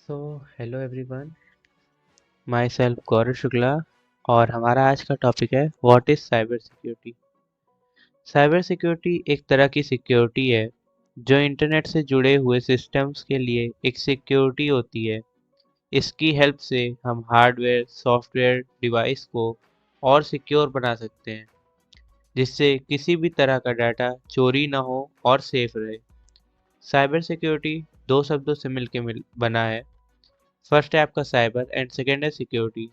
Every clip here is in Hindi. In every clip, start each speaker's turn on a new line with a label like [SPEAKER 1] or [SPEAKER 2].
[SPEAKER 1] सो hello everyone, myself Gaurav Shukla. और हमारा आज का टॉपिक है what is cyber security. Cyber security एक तरह की सिक्योरिटी है जो इंटरनेट से जुड़े हुए सिस्टम्स के लिए एक सिक्योरिटी होती है। इसकी हेल्प से हम हार्डवेयर सॉफ्टवेयर डिवाइस को और सिक्योर बना सकते हैं, जिससे किसी भी तरह का डाटा चोरी ना हो और सेफ रहे। साइबर सिक्योरिटी दो शब्दों से बना है। फर्स्ट है आपका साइबर एंड सेकेंड है सिक्योरिटी।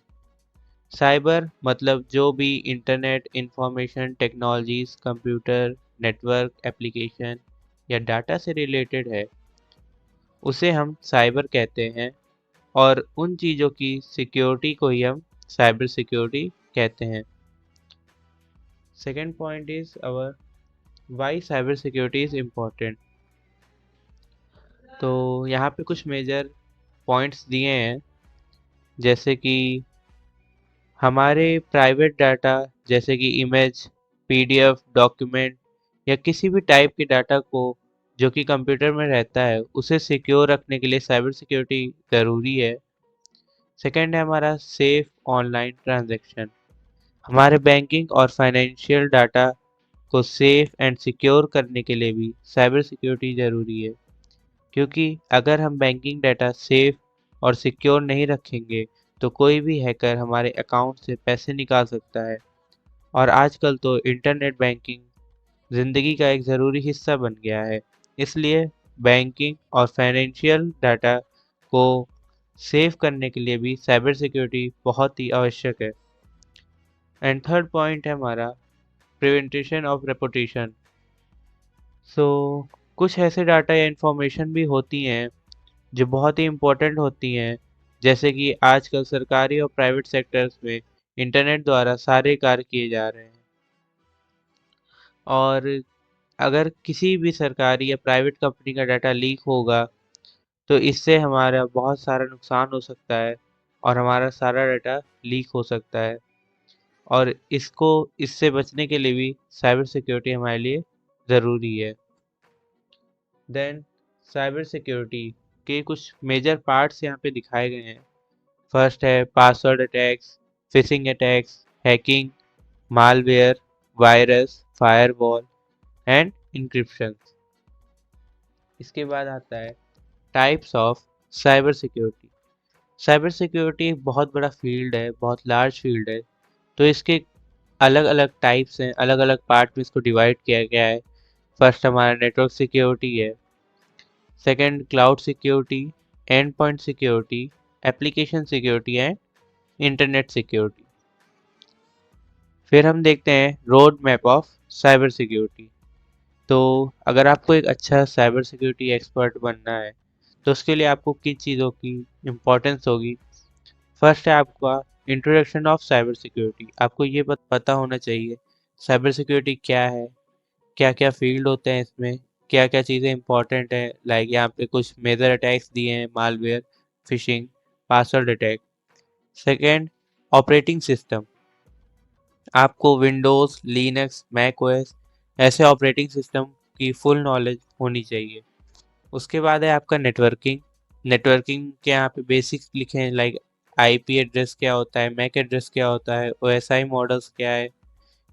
[SPEAKER 1] साइबर मतलब जो भी internet information technologies computer network application या डाटा से रिलेटेड है, उसे हम साइबर कहते हैं। और उन चीज़ों की सिक्योरिटी को ही हम साइबर सिक्योरिटी कहते हैं। Second point is our why cyber security is important. तो यहाँ पे कुछ मेजर पॉइंट्स दिए हैं, जैसे कि हमारे प्राइवेट डाटा जैसे कि इमेज, पीडीएफ, डॉक्यूमेंट या किसी भी टाइप के डाटा को जो कि कंप्यूटर में रहता है, उसे सिक्योर रखने के लिए साइबर सिक्योरिटी ज़रूरी है। सेकंड है हमारा सेफ ऑनलाइन ट्रांजैक्शन। हमारे बैंकिंग और फाइनेंशियल डाटा को सेफ एंड सिक्योर करने के लिए भी साइबर सिक्योरिटी ज़रूरी है, क्योंकि अगर हम बैंकिंग डाटा सेफ और सिक्योर नहीं रखेंगे तो कोई भी हैकर हमारे अकाउंट से पैसे निकाल सकता है। और आजकल तो इंटरनेट बैंकिंग ज़िंदगी का एक ज़रूरी हिस्सा बन गया है। इसलिए बैंकिंग और फाइनेंशियल डाटा को सेव करने के लिए भी साइबर सिक्योरिटी बहुत ही आवश्यक है। एंड थर्ड पॉइंट है हमारा प्रिवेंटेशन ऑफ रेपुटेशन। सो कुछ ऐसे डाटा या इंफॉर्मेशन भी होती हैं जो बहुत ही इम्पोर्टेंट होती हैं, जैसे कि आजकल सरकारी और प्राइवेट सेक्टर्स में इंटरनेट द्वारा सारे कार्य किए जा रहे हैं। और अगर किसी भी सरकारी या प्राइवेट कंपनी का डाटा लीक होगा तो इससे हमारा बहुत सारा नुकसान हो सकता है और हमारा सारा डाटा लीक हो सकता है। और इससे बचने के लिए भी साइबर सिक्योरिटी हमारे लिए ज़रूरी है। देन साइबर सिक्योरिटी के कुछ मेजर पार्ट्स यहाँ पे दिखाए गए हैं। फर्स्ट है password attacks, phishing attacks, hacking, malware, virus, firewall and encryption. इसके बाद आता है types of cyber security. Cyber security एक बहुत बड़ा फील्ड है, बहुत लार्ज फील्ड है। तो इसके अलग अलग टाइप्स हैं, अलग अलग पार्ट में इसको डिवाइड किया गया है। फर्स्ट हमारा नेटवर्क सिक्योरिटी है, second cloud security, and point security, application security and internet security. फिर हम देखते हैं road map of cyber security. तो अगर आपको एक अच्छा साइबर सिक्योरिटी एक्सपर्ट बनना है तो उसके लिए आपको किन चीज़ों की इम्पोर्टेंस होगी। फर्स्ट है आपका इंट्रोडक्शन ऑफ साइबर सिक्योरिटी। आपको ये पता होना चाहिए साइबर सिक्योरिटी क्या है, क्या क्या फील्ड होते हैं इसमें, क्या क्या चीज़ें इंपॉर्टेंट है। लाइक यहाँ पे कुछ मेजर अटैक्स दिए हैं, malware, fishing, password attack. Second, operating system. आपको विंडोज़, लिनक्स, मैक ओएस ऐसे ऑपरेटिंग सिस्टम की फुल नॉलेज होनी चाहिए। उसके बाद है आपका नेटवर्किंग। नेटवर्किंग के यहाँ पे बेसिक्स लिखे हैं, लाइक आईपी एड्रेस क्या होता है, मैक एड्रेस क्या होता है, ओएसआई मॉडल्स क्या है,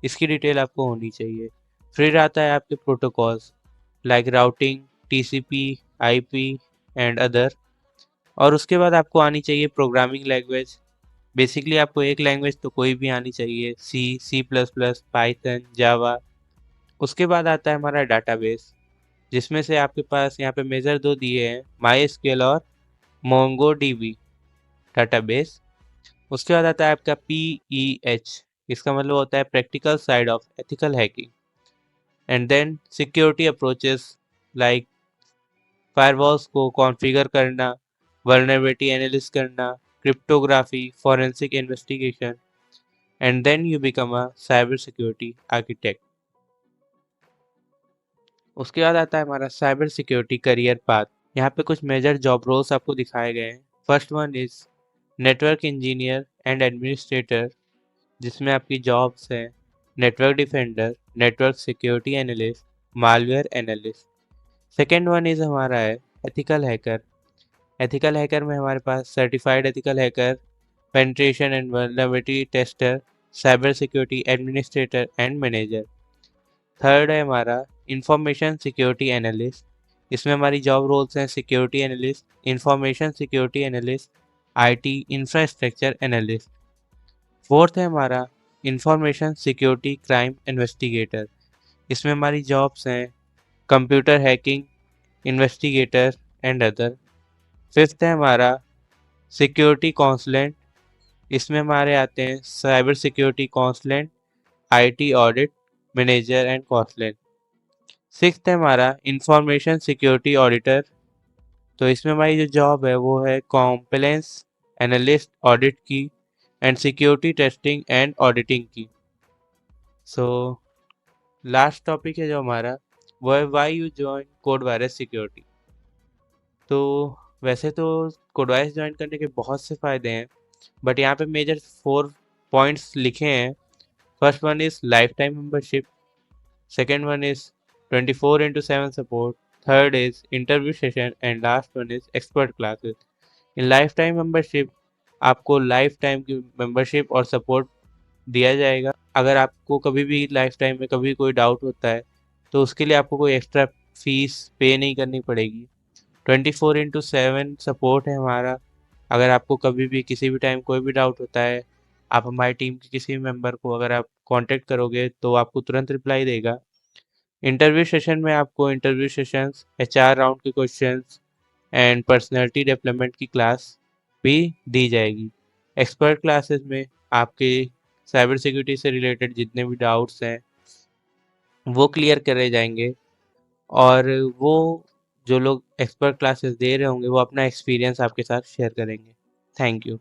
[SPEAKER 1] इसकी डिटेल आपको होनी चाहिए। फिर आता है आपके protocols like routing, TCP, IP and other. और उसके बाद आपको आनी चाहिए प्रोग्रामिंग लैंग्वेज। बेसिकली आपको एक लैंग्वेज तो कोई भी आनी चाहिए, सी, सी प्लस प्लस, पाइथन, जावा। उसके बाद आता है हमारा डाटाबेस, जिसमें से आपके पास यहाँ पे मेजर दो दिए हैं, माई एसक्यूएल और मोंगो डीबी डाटाबेस। उसके बाद आता है आपका PEH, इसका मतलब होता है practical side of ethical hacking. And then security approaches like firewalls को कॉन्फ़िगर करना, वल्नरेबिलिटी एनालिसिस करना, cryptography, forensic investigation. And then you become a cyber security architect. उसके बाद आता है हमारा साइबर सिक्योरिटी करियर पाथ। यहाँ पे कुछ मेजर जॉब रोल्स आपको दिखाए गए हैं। First one is network engineer and administrator, जिसमें आपकी जॉब्स हैं network defender, network security analyst, malware analyst. Second one is हमारा है एथिकल हैकर। एथिकल हैकर में हमारे पास certified ethical hacker, penetration and vulnerability tester, cyber security administrator and manager. Third है हमारा इंफॉर्मेशन सिक्योरिटी एनालिस्ट। इसमें हमारी जॉब रोल्स हैं security analyst, information security analyst, IT infrastructure analyst. Fourth है हमारा इंफॉर्मेशन सिक्योरिटी क्राइम इन्वेस्टिगेटर। इसमें हमारी जॉब्स हैं computer hacking investigator and other. Fifth है हमारा सिक्योरिटी काउंसलेंट। इसमें हमारे आते हैं cyber security consultant, IT audit manager and consultant. Sixth है हमारा इंफॉर्मेशन सिक्योरिटी ऑडिटर। तो इसमें हमारी जो जॉब है वो है कॉम्प्लायंस एनालिस्ट ऑडिट की and security testing and auditing की। सो लास्ट टॉपिक है जो हमारा वो है why you join code virus security. तो वैसे तो कोड वायरस ज्वाइन करने के बहुत से फ़ायदे हैं, बट यहाँ पे मेजर 4 पॉइंट्स लिखे हैं। First one is life time membership, second one is 24/7 support, third is interview session and last one is expert classes. In lifetime membership आपको लाइफ टाइम की मेंबरशिप और सपोर्ट दिया जाएगा। अगर आपको कभी भी लाइफ टाइम में कभी कोई डाउट होता है तो उसके लिए आपको कोई एक्स्ट्रा फीस पे नहीं करनी पड़ेगी। 24/7 सपोर्ट है हमारा। अगर आपको कभी भी किसी भी टाइम कोई भी डाउट होता है, आप हमारी टीम के किसी भी मेंबर को अगर आप कांटेक्ट करोगे तो आपको तुरंत रिप्लाई देगा। इंटरव्यू सेशन में आपको इंटरव्यू सेशंस, एचआर राउंड के क्वेश्चंस एंड पर्सनालिटी डेवलपमेंट की क्लास भी दी जाएगी। एक्सपर्ट क्लासेस में आपके साइबर सिक्योरिटी से रिलेटेड जितने भी डाउट्स हैं वो क्लियर करे जाएंगे, और वो जो लोग एक्सपर्ट क्लासेस दे रहे होंगे वो अपना एक्सपीरियंस आपके साथ शेयर करेंगे। Thank you.